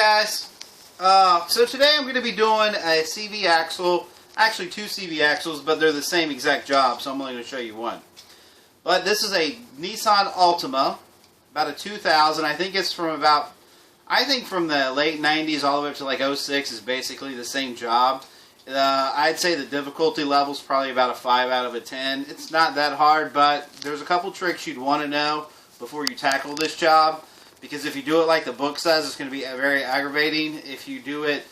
guys, so today I'm going to be doing a CV axle, actually two CV axles, but they're the same exact job, so I'm only going to show you one. But this is a Nissan Altima, about a 2000, I think it's from about, from the late 90s all the way up to like 06 is basically the same job. I'd say the difficulty level is probably about a 5 out of a 10. It's not that hard, but there's a couple tricks you'd want to know before you tackle this job. Because if you do it like the book says, it's going to be very aggravating. If you do it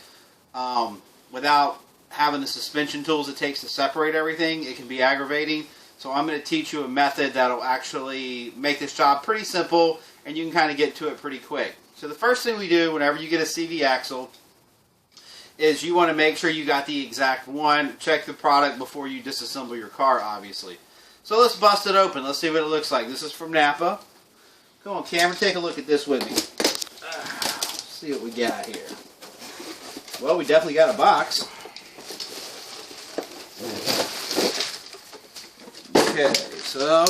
without having the suspension tools it takes to separate everything, it can be aggravating. So I'm going to teach you a method that'll actually make this job pretty simple, and you can kind of get to it pretty quick. So the first thing we do whenever you get a CV axle is you want to make sure you got the exact one. Check the product before you disassemble your car, obviously. So let's bust it open. Let's see what it looks like. This is from Napa. Come on, camera, take a look at this with me. Let's see what we got here. Well, we definitely got a box. Okay, so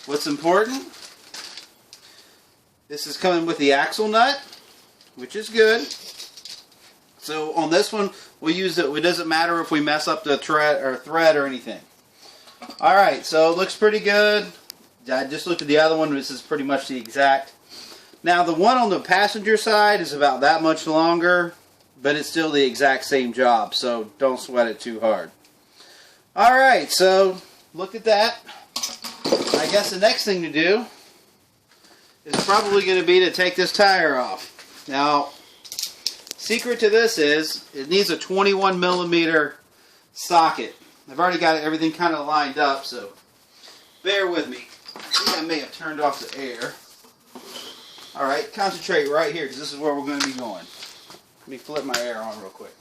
what's important? This is coming with the axle nut, which is good. So on this one, we'll use it. It doesn't matter if we mess up the thread or anything. All right, so it looks pretty good. I just looked at the other one. This is pretty much the exact. Now the one on the passenger side is about that much longer, but it's still the exact same job, so don't sweat it too hard. Alright, so look at that. I guess the next thing to do is probably going to be to take this tire off. Now, secret to this is it needs a 21 millimeter socket. I've already got everything kind of lined up, so bear with me. I think I may have turned off the air. Alright, concentrate right here because this is where we're going to be going. Let me flip my air on real quick.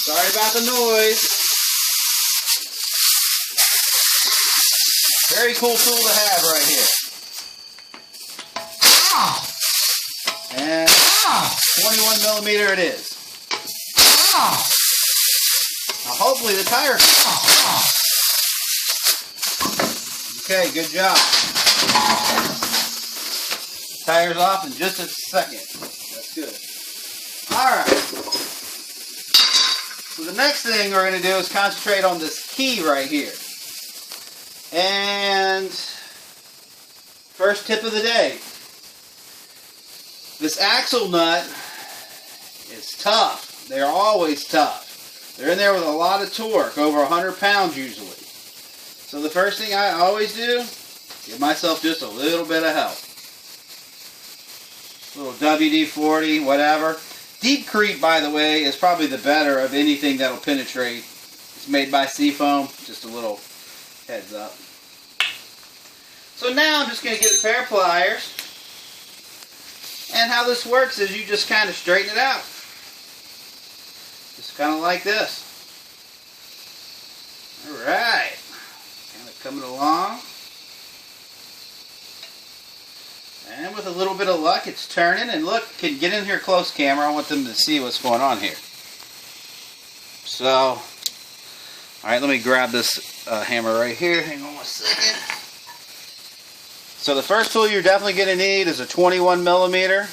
Sorry about the noise. Very cool tool to have right here. And 21 millimeter it is. Now hopefully the tire. Okay, good job. Tire's off in just a second. That's good. Alright. So the next thing we're going to do is concentrate on this key right here. And first tip of the day. This axle nut is tough. They're always tough. They're in there with a lot of torque, over 100 pounds usually. So the first thing I always do, give myself just a little bit of help. A little WD-40, whatever. Deep Creep, by the way, is probably the better of anything that'll penetrate. It's made by Seafoam, just a little heads up. So now I'm just going to get a pair of pliers. And how this works is you just kind of straighten it out. Just kind of like this. Alright. Kind of coming along. And with a little bit of luck, it's turning. And look, can get in here close, camera. I want them to see what's going on here. So, alright, let me grab this hammer right here. Hang on 1 second. So the first tool you're definitely going to need is a 21 millimeter.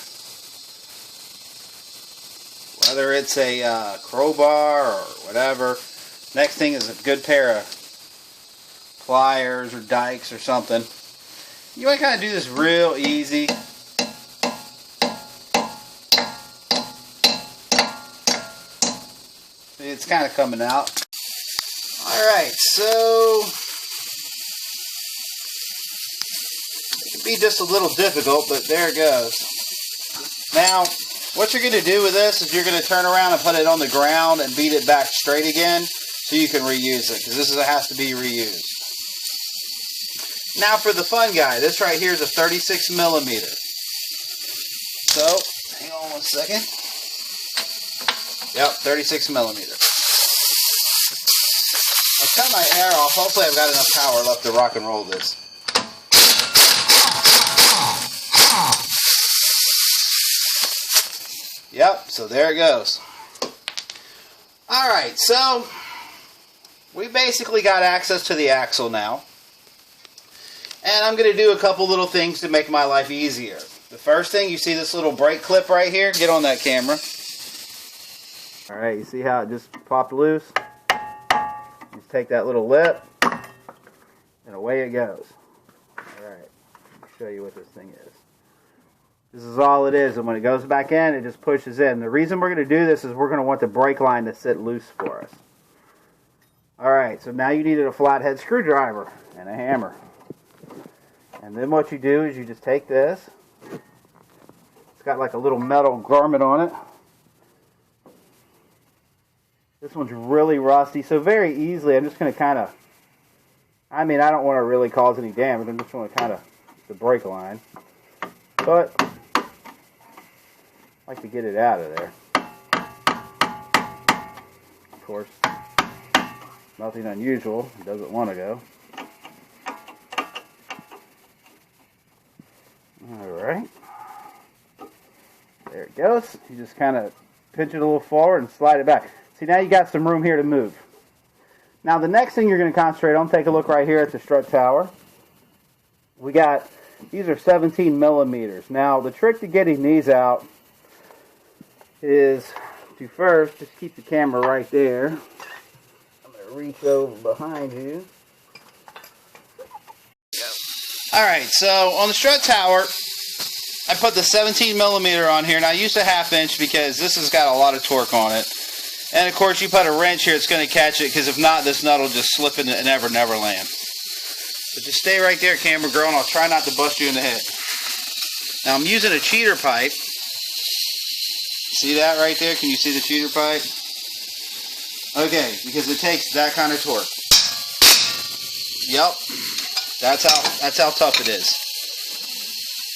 Whether it's a crowbar or whatever. Next thing is a good pair of pliers or dikes or something. You want to kind of do this real easy. It's kind of coming out. Alright, so it can be just a little difficult, but there it goes. Now, what you're going to do with this is you're going to turn around and put it on the ground and beat it back straight again so you can reuse it, because this has to be reused. Now for the fun guy, this right here is a 36 millimeter. So, hang on 1 second. Yep, 36 millimeter. I'll cut my air off. Hopefully I've got enough power left to rock and roll this. Yep, so there it goes. Alright, so we basically got access to the axle now. And I'm going to do a couple little things to make my life easier. The first thing, you see this little brake clip right here? Get on that camera. Alright, you see how it just popped loose? Just take that little lip, and away it goes. Alright, let me show you what this thing is. This is all it is, and when it goes back in, it just pushes in. The reason we're going to do this is we're going to want the brake line to sit loose for us. Alright, so now you needed a flathead screwdriver and a hammer. And then what you do is you just take this. It's got like a little metal garment on it. This one's really rusty, so very easily I'm just going to kind of, I don't want to really cause any damage. I'm just going to kind of, the brake line. But, I like to get it out of there. Of course, nothing unusual. It doesn't want to go. Alright. There it goes. You just kind of pinch it a little forward and slide it back. See, now you got some room here to move. Now the next thing you're going to concentrate on, take a look right here at the strut tower. We got, these are 17 millimeters. Now the trick to getting these out is to first just keep the camera right there. I'm going to reach over behind you. Alright, so on the strut tower, I put the 17 millimeter on here, and I used a 1/2 inch because this has got a lot of torque on it. And of course, you put a wrench here, it's going to catch it, because if not, this nut will just slip in and never land. But just stay right there, camera girl, and I'll try not to bust you in the head. Now I'm using a cheater pipe. See that right there? Can you see the cheater pipe? Okay, because it takes that kind of torque. Yep. That's how tough it is.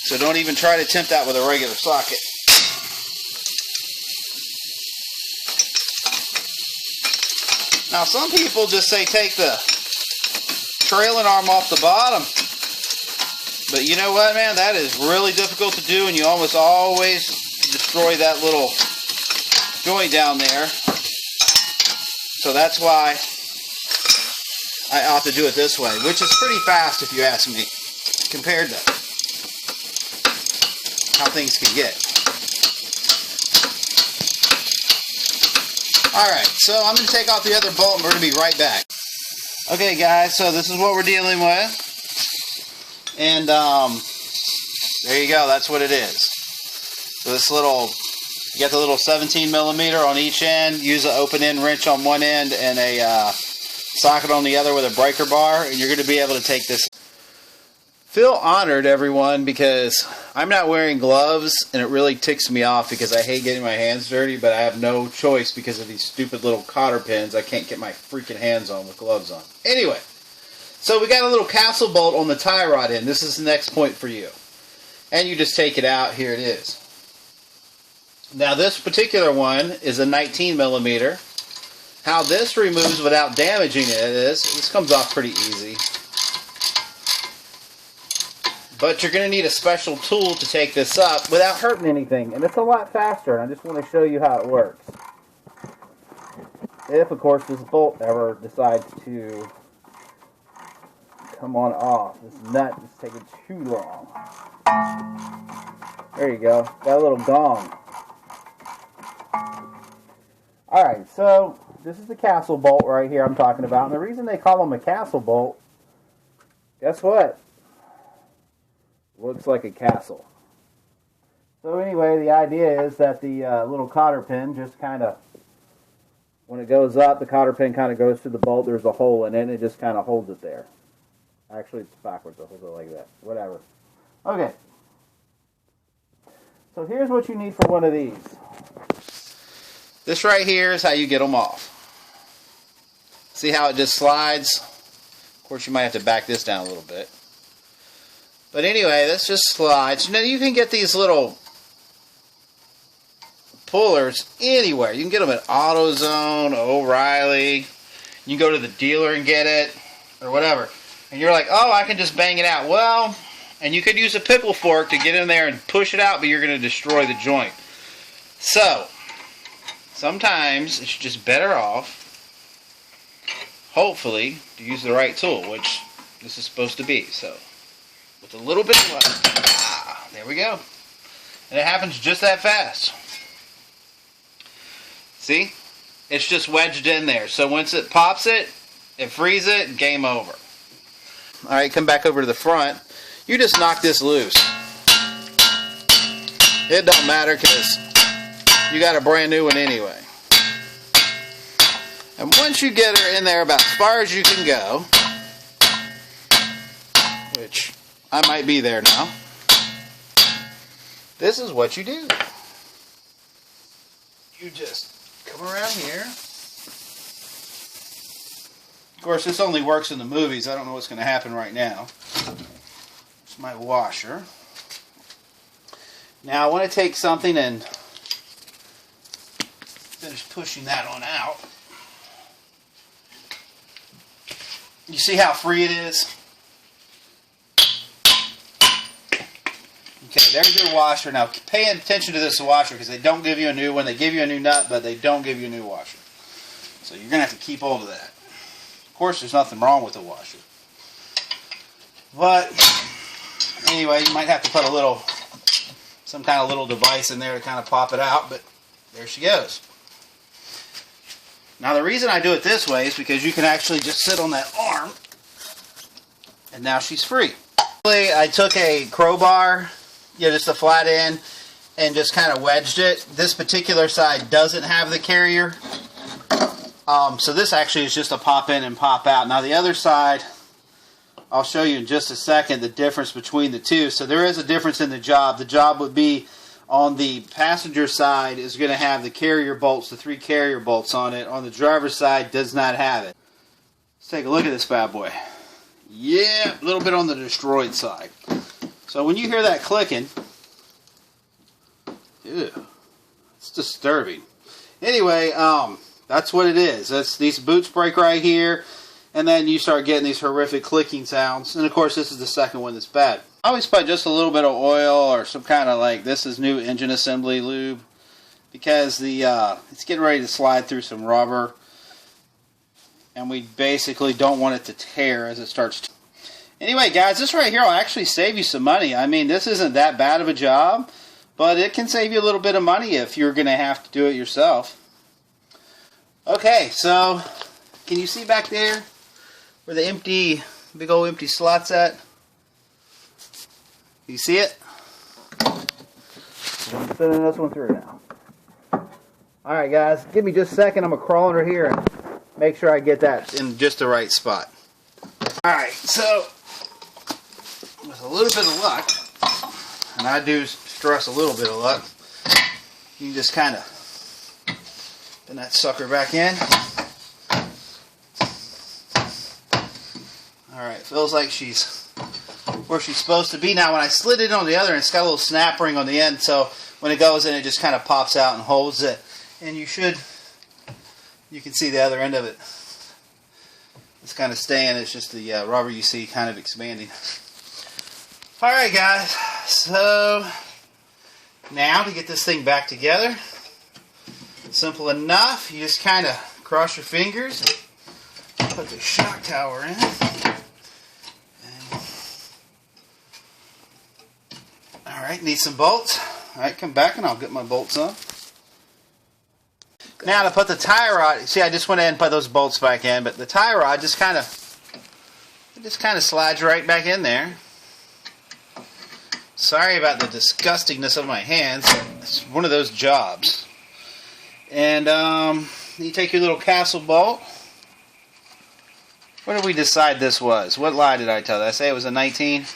So don't even try to attempt that with a regular socket. Now some people just say take the trailing arm off the bottom. But you know what, man? That is really difficult to do, and you almost always destroy that little joint down there. So that's why I opt to do it this way, which is pretty fast if you ask me, compared to how things can get. Alright, so I'm going to take off the other bolt and we're going to be right back. Okay guys, so this is what we're dealing with. And there you go, that's what it is. So this little, you got the little 17 millimeter on each end, use an open end wrench on one end and a socket on the other with a breaker bar, and you're going to be able to take this. Feel honored, everyone, because I'm not wearing gloves, and it really ticks me off because I hate getting my hands dirty, but I have no choice because of these stupid little cotter pins I can't get my freaking hands on with gloves on. Anyway, so we got a little castle bolt on the tie rod end. This is the next point for you. And you just take it out. Here it is. Now this particular one is a 19 millimeter. How this removes without damaging it is, this comes off pretty easy. But you're going to need a special tool to take this up without hurting anything. And it's a lot faster, and I just want to show you how it works. If, of course, this bolt ever decides to come on off. This nut is taking too long. There you go. Got a little gong. Alright, so this is the castle bolt right here I'm talking about. And the reason they call them a castle bolt, guess what? Looks like a castle. So anyway, the idea is that the little cotter pin just kind of, when it goes up, the cotter pin kind of goes through the bolt. There's a hole in it, and it just kind of holds it there. Actually, it's backwards. It holds it like that. Whatever. Okay. So here's what you need for one of these. This right here is how you get them off. See how it just slides? Of course, you might have to back this down a little bit. But anyway, this just slides. You know, you can get these little pullers anywhere. You can get them at AutoZone, O'Reilly. You can go to the dealer and get it, or whatever. And you're like, oh, I can just bang it out. Well, and you could use a pickle fork to get in there and push it out, but you're going to destroy the joint. So, sometimes it's just better off, hopefully, to use the right tool, which this is supposed to be. So, with a little bit of luck. Ah, there we go. And it happens just that fast. See? It's just wedged in there. So once it pops it, it frees it, game over. Alright, come back over to the front. You just knock this loose. It don't matter because you got a brand new one anyway. And once you get her in there about as far as you can go, which I might be there now, this is what you do. You just come around here. Of course, this only works in the movies. I don't know what's going to happen right now. It's my washer. Now I want to take something and finish pushing that on out. You see how free it is? Okay, there's your washer. Now pay attention to this washer because they don't give you a new one. They give you a new nut, but they don't give you a new washer. So you're going to have to keep hold of that. Of course, there's nothing wrong with the washer. But anyway, you might have to put a little, some kind of little device in there to kind of pop it out, but there she goes. Now the reason I do it this way is because you can actually just sit on that arm, and now she's free. I took a crowbar, just a flat end, and just kind of wedged it. This particular side doesn't have the carrier, so this actually is just a pop in and pop out. Now the other side, I'll show you in just a second the difference between the two. So there is a difference in the job. The job would be on the passenger side is going to have the carrier bolts, the 3 carrier bolts on it. On the driver's side does not have it. Let's take a look at this bad boy. Yeah, a little bit on the destroyed side. So when you hear that clicking, ew, it's disturbing. Anyway, that's what it is. That's these boots break right here, and then you start getting these horrific clicking sounds. And of course, this is the second one that's bad. I always put just a little bit of oil or some kind of this is new engine assembly lube, because the it's getting ready to slide through some rubber, and we basically don't want it to tear as it starts to. Anyway, guys, this right here will actually save you some money. I mean, this isn't that bad of a job, but it can save you a little bit of money if you're going to have to do it yourself. Okay, so can you see back there where the big old empty slot's at? You see it? I'm sending this one through now. Alright guys, give me just a second. I'm going to crawl under here and make sure I get that in just the right spot. Alright, so with a little bit of luck, and I do stress a little bit of luck, you just kind of put that sucker back in. Alright, feels like she's where she's supposed to be. Now when I slid it on the other end, it's got a little snap ring on the end, so when it goes in it just kind of pops out and holds it. And you can see the other end of it. It's kind of staying, it's just the rubber you see kind of expanding. Alright guys, so now to get this thing back together, simple enough. You just kind of cross your fingers and put the shock tower in. Alright, need some bolts. Alright, come back and I'll get my bolts on. Now to put the tie rod, see I just went ahead and put those bolts back in, but the tie rod just kind of slides right back in there. Sorry about the disgustingness of my hands. It's one of those jobs. And you take your little castle bolt. What did we decide this was? What lie did I tell? Did I say it was a 19?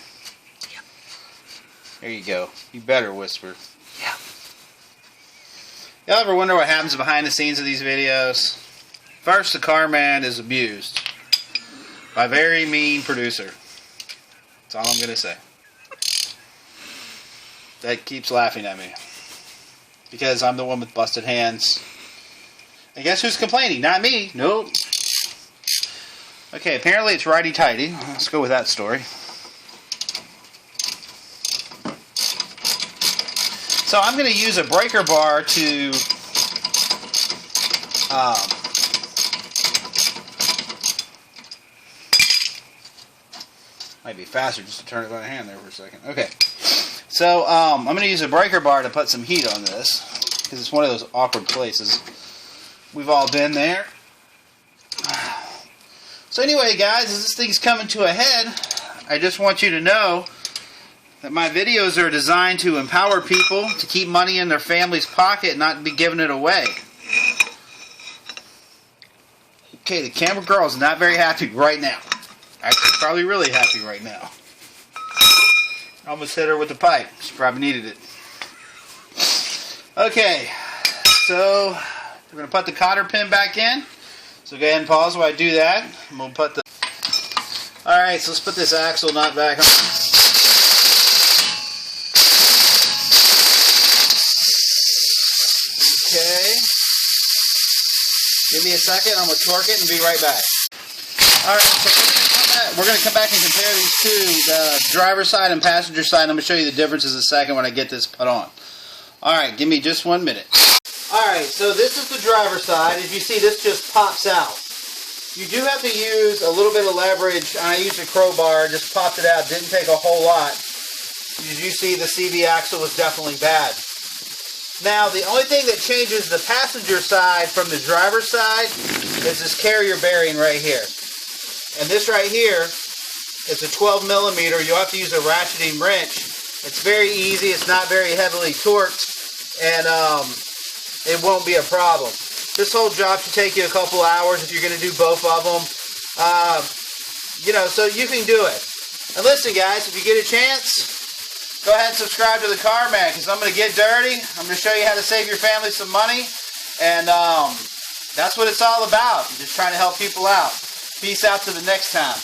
There you go. You better whisper. Yeah. Y'all ever wonder what happens behind the scenes of these videos? First, the car man is abused by a very mean producer. That's all I'm going to say. That keeps laughing at me. Because I'm the one with busted hands. And guess who's complaining? Not me. Nope. Okay, apparently it's righty-tighty. Let's go with that story. So I'm going to use a breaker bar to Might be faster just to turn it by hand there for a second. Okay. So, I'm going to use a breaker bar to put some heat on this, because it's one of those awkward places. We've all been there. So anyway, guys, as this thing's coming to a head, I just want you to know that my videos are designed to empower people to keep money in their family's pocket and not be giving it away. Okay, the camera girl is not very happy right now. Actually, probably really happy right now. I almost hit her with the pipe. She probably needed it. Okay, so we're going to put the cotter pin back in. So go ahead and pause while I do that. And we'll put the... Alright, so let's put this axle nut back on. Okay. Give me a second, I'm going to torque it and be right back. Alright, so we're going to come back and compare these two, the driver's side and passenger side. I'm going to show you the differences in a second when I get this put on. Alright, give me just 1 minute. Alright, so this is the driver's side. As you see, this just pops out. You do have to use a little bit of leverage. I used a crowbar, just popped it out. Didn't take a whole lot. As you see, the CV axle was definitely bad. Now, the only thing that changes the passenger side from the driver's side is this carrier bearing right here. And this right here is a 12 millimeter. You'll have to use a ratcheting wrench. It's very easy. It's not very heavily torqued. And it won't be a problem. This whole job should take you a couple hours if you're going to do both of them. You know, so you can do it. And listen, guys, if you get a chance, go ahead and subscribe to the Car Man, because I'm going to get dirty. I'm going to show you how to save your family some money. And that's what it's all about. I'm just trying to help people out. Peace out to the next time.